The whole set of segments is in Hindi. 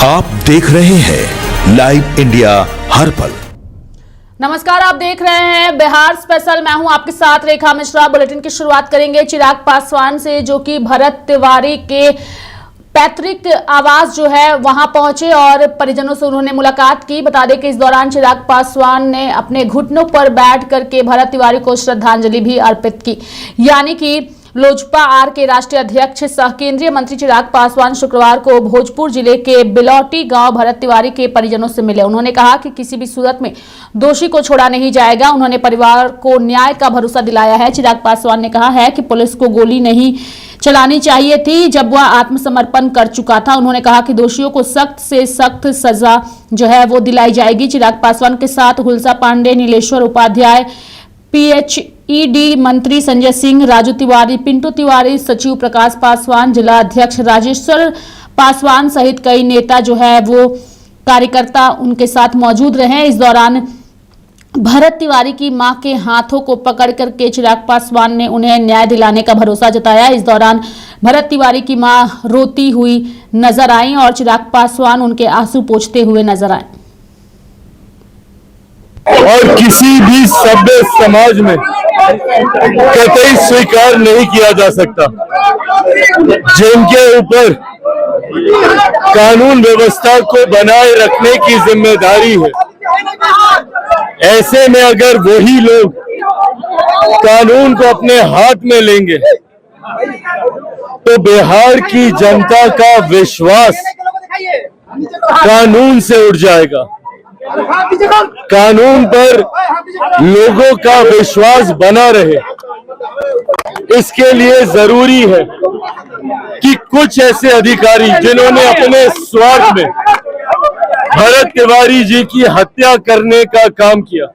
आप देख रहे हैं लाइव इंडिया हर पल। नमस्कार, आप देख रहे हैं बिहार स्पेशल। मैं हूं आपके साथ रेखा मिश्रा। बुलेटिन की शुरुआत करेंगे चिराग पासवान से, जो कि भरत तिवारी के पैतृक आवास जो है वहां पहुंचे और परिजनों से उन्होंने मुलाकात की। बता दें कि इस दौरान चिराग पासवान ने अपने घुटनों पर बैठ करके भरत तिवारी को श्रद्धांजलि भी अर्पित की। यानी कि लोजपा आर के राष्ट्रीय अध्यक्ष सह केंद्रीय मंत्री चिराग पासवान शुक्रवार को भोजपुर जिले के बिलौटी गांव भरत तिवारी के परिजनों से मिले। उन्होंने कहा कि किसी भी सूरत में दोषी को छोड़ा नहीं जाएगा। उन्होंने परिवार को न्याय का भरोसा दिलाया है। चिराग पासवान ने कहा है कि पुलिस को गोली नहीं चलानी चाहिए थी जब वह आत्मसमर्पण कर चुका था। उन्होंने कहा कि दोषियों को सख्त से सख्त सजा जो है वो दिलाई जाएगी। चिराग पासवान के साथ हुलसा पांडे, नीलेश्वर उपाध्याय, पीएचईडी मंत्री संजय सिंह, राजू तिवारी, पिंटू तिवारी, सचिव प्रकाश पासवान, जिला अध्यक्ष राजेश्वर पासवान सहित कई नेता जो है वो कार्यकर्ता उनके साथ मौजूद रहे। इस दौरान भरत तिवारी की मां के हाथों को पकड़ करके चिराग पासवान ने उन्हें न्याय दिलाने का भरोसा जताया। इस दौरान भरत तिवारी की मां रोती हुई नजर आई और चिराग पासवान उनके आंसू पोंछते हुए नजर आए। और किसी भी सभ्य समाज में कतई स्वीकार नहीं किया जा सकता जिनके ऊपर कानून व्यवस्था को बनाए रखने की जिम्मेदारी है। ऐसे में अगर वही लोग कानून को अपने हाथ में लेंगे तो बिहार की जनता का विश्वास कानून से उठ जाएगा। कानून पर लोगों का विश्वास बना रहे, इसके लिए जरूरी है कि कुछ ऐसे अधिकारी जिन्होंने अपने स्वार्थ में भरत तिवारी जी की हत्या करने का काम किया,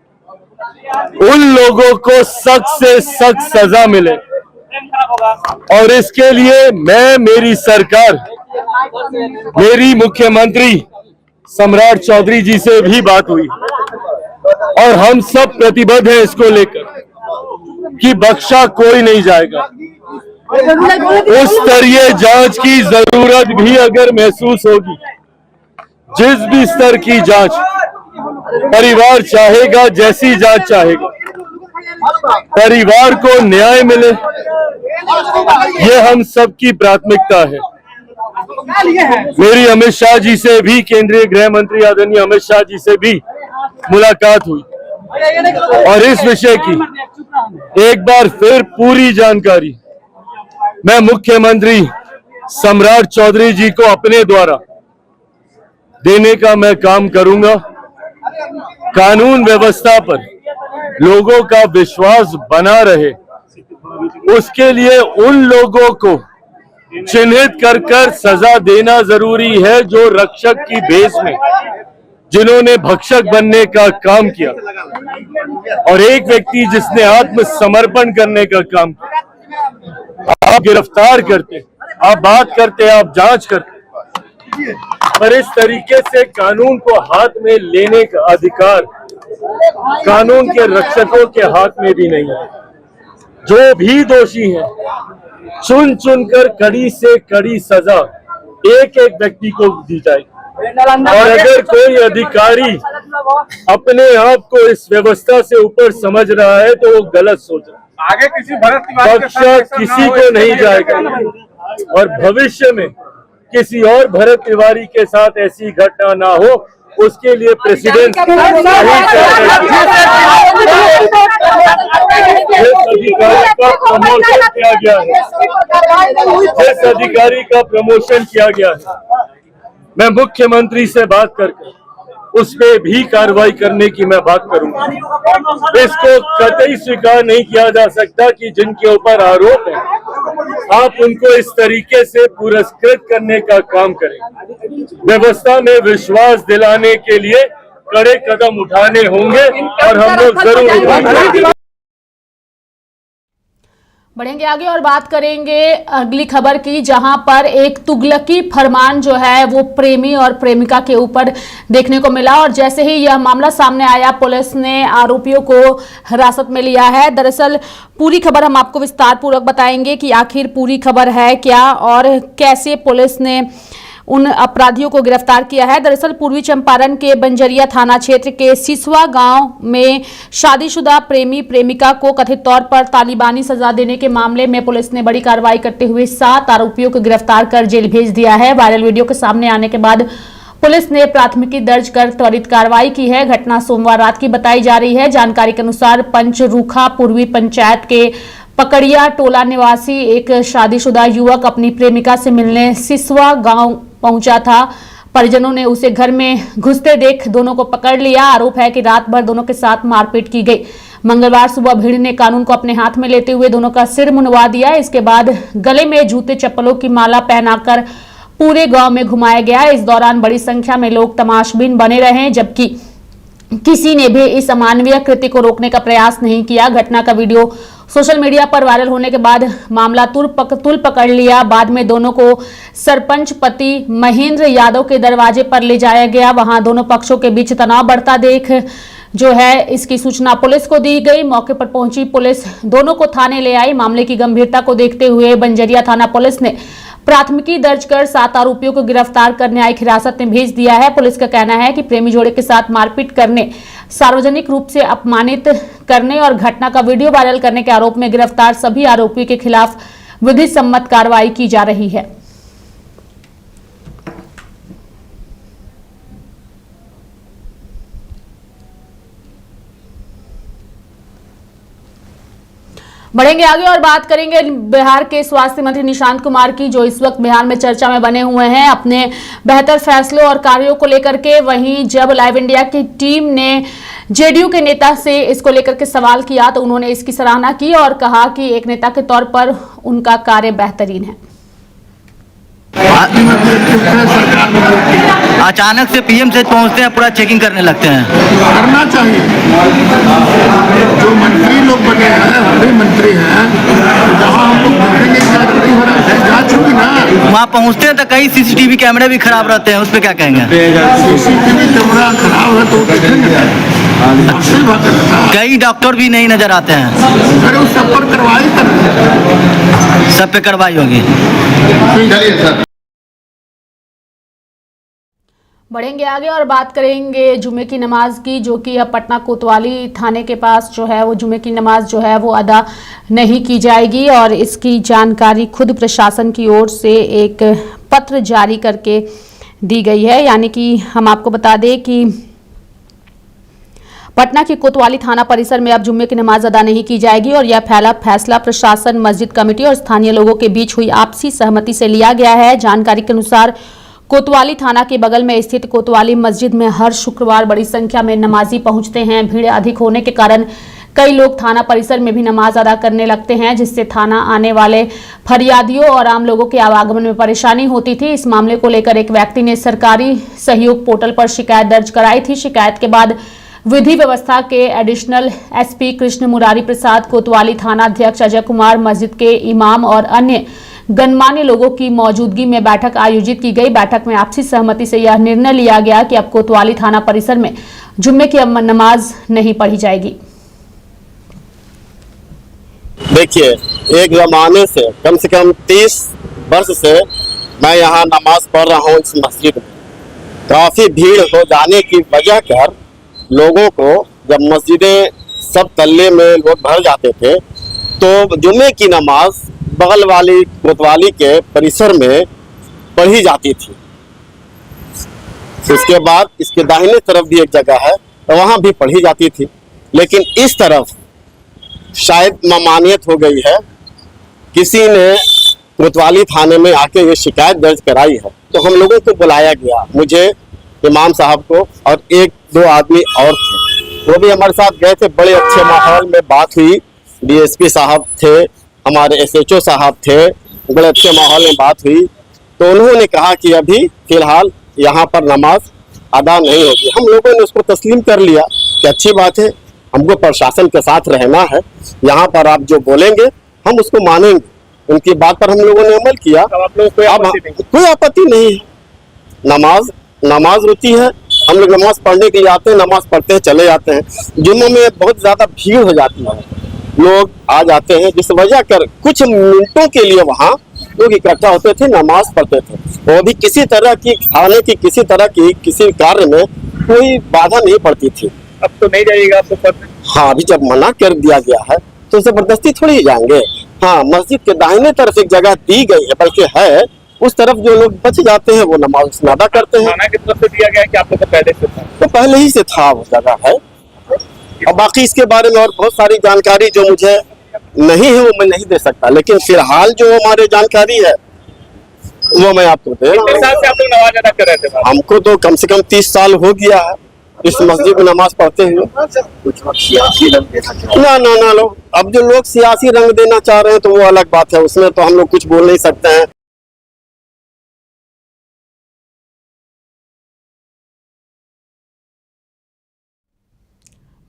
उन लोगों को सख्त से सख्त सजा मिले। और इसके लिए मैं, मेरी सरकार, मेरी मुख्यमंत्री सम्राट चौधरी जी से भी बात हुई और हम सब प्रतिबद्ध हैं इसको लेकर कि बख्शा कोई नहीं जाएगा। उस स्तरीय जांच की जरूरत भी अगर महसूस होगी, जिस भी स्तर की जांच परिवार चाहेगा, जैसी जांच चाहेगा, परिवार को न्याय मिले, ये हम सबकी प्राथमिकता है। मेरी अमित शाह जी से भी, केंद्रीय गृह मंत्री आदरणीय अमित शाह जी से भी मुलाकात हुई और इस विषय की एक बार फिर पूरी जानकारी मैं मुख्यमंत्री सम्राट चौधरी जी को अपने द्वारा देने का मैं काम करूंगा। कानून व्यवस्था पर लोगों का विश्वास बना रहे, उसके लिए उन लोगों को चिन्हित कर कर सजा देना जरूरी है जो रक्षक की भेष में, जिन्होंने भक्षक बनने का काम किया, और एक व्यक्ति जिसने आत्मसमर्पण करने का काम किया। आप गिरफ्तार करते, आप बात करते, आप जांच करते, पर इस तरीके से कानून को हाथ में लेने का अधिकार कानून के रक्षकों के हाथ में भी नहीं है। जो भी दोषी हैं, चुन चुनकर कड़ी से कड़ी सजा एक एक व्यक्ति को दी जाएगी। और अगर कोई अधिकारी अपने आप को इस व्यवस्था से ऊपर समझ रहा है तो वो गलत सोच रहा है। आगे किसी भरत तिवारी बख्शा किसी को नहीं जाएगा और भविष्य में किसी और भरत तिवारी के साथ ऐसी घटना ना हो, उसके लिए प्रेसिडेंट अधिकारी का प्रमोशन किया गया है। जिस अधिकारी का प्रमोशन किया गया है, मैं मुख्यमंत्री से बात करके उस पे भी कार्रवाई करने की मैं बात करूंगा। इसको कतई स्वीकार नहीं किया जा सकता कि जिनके ऊपर आरोप है आप उनको इस तरीके से पुरस्कृत करने का काम करें। व्यवस्था में विश्वास दिलाने के लिए कड़े कदम उठाने होंगे और हम लोग जरूर उठाएंगे। बढ़ेंगे आगे और बात करेंगे अगली खबर की, जहां पर एक तुगलकी फरमान जो है वो प्रेमी और प्रेमिका के ऊपर देखने को मिला और जैसे ही यह मामला सामने आया, पुलिस ने आरोपियों को हिरासत में लिया है। दरअसल पूरी खबर हम आपको विस्तार पूर्वक बताएंगे कि आखिर पूरी खबर है क्या और कैसे पुलिस ने उन अपराधियों को गिरफ्तार किया है। दरअसल पूर्वी चंपारण के बंजरिया थाना क्षेत्र के सिसवा गांव में शादीशुदा प्रेमी प्रेमिका को कथित तौर पर तालिबानी सजा देने के मामले में पुलिस ने बड़ी कार्रवाई करते हुए 7 आरोपियों को गिरफ्तार कर जेल भेज दिया है। वायरल वीडियो के सामने आने के बाद पुलिस ने प्राथमिकी दर्ज कर त्वरित कार्रवाई की है। घटना सोमवार रात की बताई जा रही है। जानकारी के अनुसार पंचरूखा पूर्वी पंचायत के पकड़िया टोला निवासी एक शादीशुदा युवक अपनी प्रेमिका से मिलने सिसवा गांव पहुंचा था। परिजनों ने उसे घर में घुसते देख दोनों को पकड़ लिया। आरोप है कि रात भर दोनों के साथ मारपीट की गई। मंगलवार सुबह भीड़ ने कानून को अपने हाथ में लेते हुए दोनों का सिर मुंडवा दिया। इसके बाद गले में जूते चप्पलों की माला पहनाकर पूरे गांव में घुमाया गया। इस दौरान बड़ी संख्या में लोग तमाशबीन बने रहे, जबकि किसी ने भी इस अमानवीय कृत्य को रोकने का प्रयास नहीं किया। घटना का वीडियो सोशल मीडिया पर वायरल होने के बाद मामला तुल पकड़ लिया। बाद में दोनों को सरपंच पति महेंद्र यादव के दरवाजे पर ले जाया गया। वहां दोनों पक्षों के बीच तनाव बढ़ता देख जो है इसकी सूचना पुलिस को दी गई। मौके पर पहुंची पुलिस दोनों को थाने ले आई। मामले की गंभीरता को देखते हुए बंजरिया थाना पुलिस ने प्राथमिकी दर्ज कर 7 आरोपियों को गिरफ्तार कर न्यायिक हिरासत में भेज दिया है। पुलिस का कहना है कि प्रेमी जोड़े के साथ मारपीट करने, सार्वजनिक रूप से अपमानित करने और घटना का वीडियो वायरल करने के आरोप में गिरफ्तार सभी आरोपियों के खिलाफ विधि सम्मत कार्रवाई की जा रही है। बढ़ेंगे आगे और बात करेंगे बिहार के स्वास्थ्य मंत्री निशांत कुमार की, जो इस वक्त बिहार में चर्चा में बने हुए हैं अपने बेहतर फैसलों और कार्यों को लेकर के। वहीं जब लाइव इंडिया की टीम ने जेडीयू के नेता से इसको लेकर के सवाल किया तो उन्होंने इसकी सराहना की और कहा कि एक नेता के तौर पर उनका कार्य बेहतरीन है। अचानक से पीएम से पहुंचते हैं, पूरा चेकिंग करने लगते हैं। करना चाहिए। जो मंत्री लोग बने हैं, बड़े मंत्री हैं, जहाँ हम लोग देखेंगे क्या चोरी हो रहा है, जांच होगी ना। वहाँ पहुंचते हैं तो कई सीसीटीवी कैमरे भी खराब रहते हैं, उस पर क्या कहेंगे? सीसीटीवी कैमरा खराब है तो देखेंगे। कई डॉक्टर भी नहीं नजर आते हैं। अरे उस सब पर कार्रवाई करें, सब पे कार्रवाई होगी। बढ़ेंगे आगे और बात करेंगे जुमे की नमाज की, जो कि अब पटना कोतवाली थाने के पास जो है वो जुमे की नमाज जो है वो अदा नहीं की जाएगी। और इसकी जानकारी खुद प्रशासन की ओर से एक पत्र जारी करके दी गई है। यानी कि हम आपको बता दें कि पटना के कोतवाली थाना परिसर में अब जुम्मे की नमाज अदा नहीं की जाएगी और यह फैसला प्रशासन, मस्जिद कमेटी और स्थानीय लोगों के बीच हुई आपसी सहमति से लिया गया है। जानकारी के अनुसार कोतवाली थाना के बगल में स्थित कोतवाली मस्जिद में हर शुक्रवार बड़ी संख्या में नमाजी पहुंचते हैं। भीड़ अधिक होने के कारण कई लोग थाना परिसर में भी नमाज अदा करने लगते हैं, जिससे थाना आने वाले फरियादियों और आम लोगों के आवागमन में परेशानी होती थी। इस मामले को लेकर एक व्यक्ति ने सरकारी सहयोग पोर्टल पर शिकायत दर्ज कराई थी। शिकायत के बाद विधि व्यवस्था के एडिशनल एसपी कृष्ण मुरारी प्रसाद, कोतवाली थाना अध्यक्ष अजय कुमार, मस्जिद के इमाम और अन्य गणमान्य लोगों की मौजूदगी में बैठक आयोजित की गई। बैठक में आपसी सहमति से यह निर्णय लिया गया कि अब कोतवाली थाना परिसर में जुम्मे की नमाज नहीं पढ़ी जाएगी। देखिए, एक जमाने से कम 30 वर्ष से मैं यहाँ नमाज पढ़ रहा हूँ। इस मस्जिद में काफी भीड़ हो जाने की वजह कर लोगों को, जब मस्जिदें सब तल्ले में लोग भर जाते थे, तो जुम्मे की नमाज बगल वाली कोतवाली के परिसर में पढ़ी जाती थी। उसके बाद इसके दाहिने तरफ भी एक जगह है, तो वहाँ भी पढ़ी जाती थी। लेकिन इस तरफ शायद ममानियत हो गई है, किसी ने कोतवाली थाने में आके ये शिकायत दर्ज कराई है। तो हम लोगों को बुलाया गया, मुझे, इमाम साहब को और 1-2 आदमी और थे, वो भी हमारे साथ गए थे। बड़े अच्छे माहौल में बात हुई। डीएसपी साहब थे, हमारे एसएचओ साहब थे, बड़े अच्छे माहौल में बात हुई। तो उन्होंने कहा कि अभी फिलहाल यहाँ पर नमाज अदा नहीं होगी। हम लोगों ने उसको तस्लीम कर लिया कि अच्छी बात है, हमको प्रशासन के साथ रहना है, यहाँ पर आप जो बोलेंगे हम उसको मानेंगे। उनकी बात पर हम लोगों ने अमल किया। अब कोई आपत्ति नहीं है। नमाज होती है, हम लोग नमाज पढ़ने के लिए आते हैं, नमाज पढ़ते हैं, चले जाते हैं। जुम्मे में बहुत ज्यादा भीड़ हो जाती है, लोग आ जाते हैं, जिस वजह कर कुछ मिनटों के लिए वहाँ लोग इकट्ठा होते थे, नमाज पढ़ते थे। वो भी किसी तरह की खाने की, किसी तरह की किसी कार्य में कोई बाधा नहीं पड़ती थी। अब तो नहीं जाइएगा आप सफर में? हाँ, अभी जब मना कर दिया गया है तो जबरदस्ती थोड़ी जाएंगे। हाँ, मस्जिद के दाहिने तरफ एक जगह दी गई है, बल्कि है, उस तरफ जो लोग बच जाते हैं वो नमाज अदा करते हैं। थाना की तरफ से दिया गया है कि आप लोग को पहले से था? तो पहले ही से था वो जगह है। और बाकी इसके बारे में और बहुत सारी जानकारी जो मुझे नहीं है वो मैं नहीं दे सकता, लेकिन फिलहाल जो हमारे जानकारी है वो मैं आपको दे रहा कितने साल हूँ। से आप लोग नमाज अदा कर रहे थे? हमको तो कम से कम 30 साल हो गया है इस मस्जिद में नमाज पढ़ते हुए। ना लो, अब जो लोग सियासी रंग देना चाह रहे हैं तो वो अलग बात है, उसमें तो हम लोग कुछ बोल नहीं सकते हैं।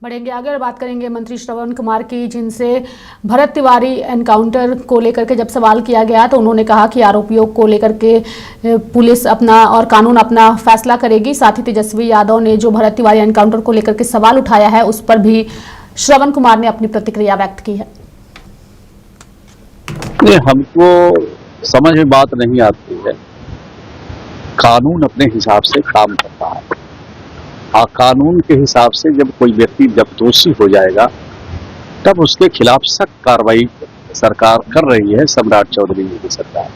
बढ़ेंगे आगे और बात करेंगे मंत्री श्रवण कुमार की, जिनसे भरत तिवारी एनकाउंटर को लेकर के जब सवाल किया गया तो उन्होंने कहा कि आरोपियों को लेकर के पुलिस अपना और कानून अपना फैसला करेगी। साथ ही तेजस्वी यादव ने जो भरत तिवारी एनकाउंटर को लेकर के सवाल उठाया है उस पर भी श्रवण कुमार ने अपनी प्रतिक्रिया व्यक्त की है। हमको समझ में बात नहीं आती है, कानून अपने हिसाब से काम करता है और कानून के हिसाब से जब कोई व्यक्ति जब दोषी हो जाएगा तब उसके खिलाफ सख्त कार्रवाई सरकार कर रही है, सम्राट चौधरी जी की सरकार।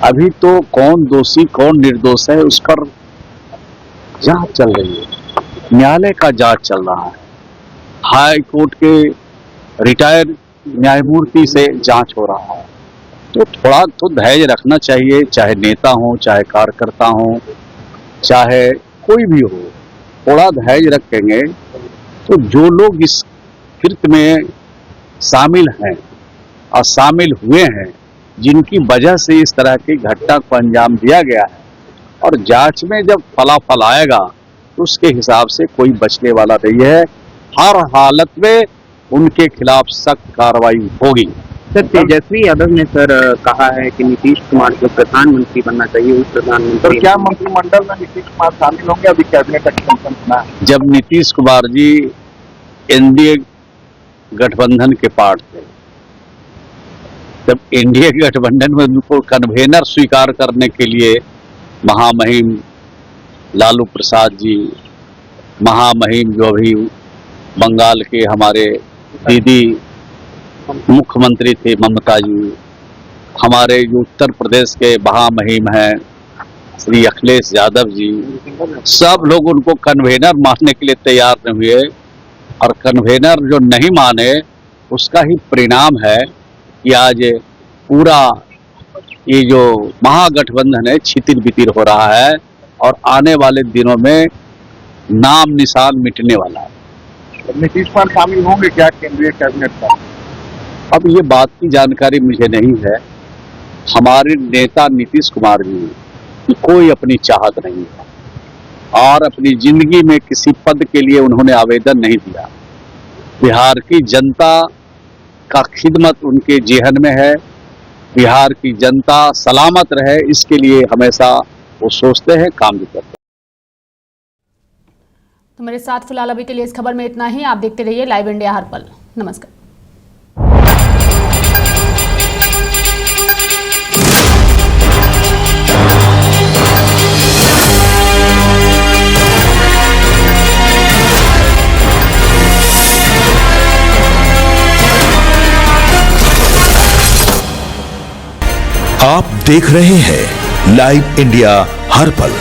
अभी तो कौन दोषी कौन निर्दोष है उस पर जांच चल रही है, न्यायालय का जांच चल रहा है, हाई कोर्ट के रिटायर्ड न्यायमूर्ति से जांच हो रहा है। तो थोड़ा तो धैर्य रखना चाहिए, चाहे नेता हो, चाहे कार्यकर्ता हो, चाहे कोई भी हो, थोड़ा धैर्य रखेंगे तो जो लोग इस कृत्य में शामिल हैं और शामिल हुए हैं, जिनकी वजह से इस तरह की घटना को अंजाम दिया गया है, और जांच में जब फलाफल आएगा तो उसके हिसाब से कोई बचने वाला नहीं है। हर हालत में उनके खिलाफ सख्त कार्रवाई होगी। सर, तेजस्वी यादव ने सर कहा है कि नीतीश कुमार को प्रधानमंत्री बनना चाहिए, उस प्रधानमंत्री। तो क्या मंत्रिमंडल में नीतीश कुमार शामिल होंगे? अभी कैबिनेट एक्सटेंशन सुना है। जब नीतीश कुमार जी एनडीए गठबंधन के पार्ट थे, जब एनडीए गठबंधन में उनको कन्वेनर स्वीकार करने के लिए महामहिम लालू प्रसाद जी, महामहिम जो अभी बंगाल के हमारे दीदी मुख्यमंत्री थे ममता जी, हमारे जो उत्तर प्रदेश के महामहिम हैं श्री अखिलेश यादव जी, सब लोग उनको कन्वेनर मानने के लिए तैयार नहीं हुए, और कन्वेनर जो नहीं माने उसका ही परिणाम है कि आज पूरा ये जो महागठबंधन है छितिर बितिर हो रहा है और आने वाले दिनों में नाम निशान मिटने वाला है। नीतीश कुमार शामिल होंगे क्या केंद्रीय कैबिनेट का? अब ये बात की जानकारी मुझे नहीं है। हमारे नेता नीतीश कुमार जी की कोई अपनी चाहत नहीं है और अपनी जिंदगी में किसी पद के लिए उन्होंने आवेदन नहीं दिया। बिहार की जनता का खिदमत उनके जेहन में है, बिहार की जनता सलामत रहे इसके लिए हमेशा वो सोचते हैं, काम भी करते हैं। तो मेरे साथ फिलहाल अभी के लिए इस खबर में इतना ही। आप देखते रहिए लाइव इंडिया हर पल। नमस्कार। आप देख रहे हैं लाइव इंडिया हर पल।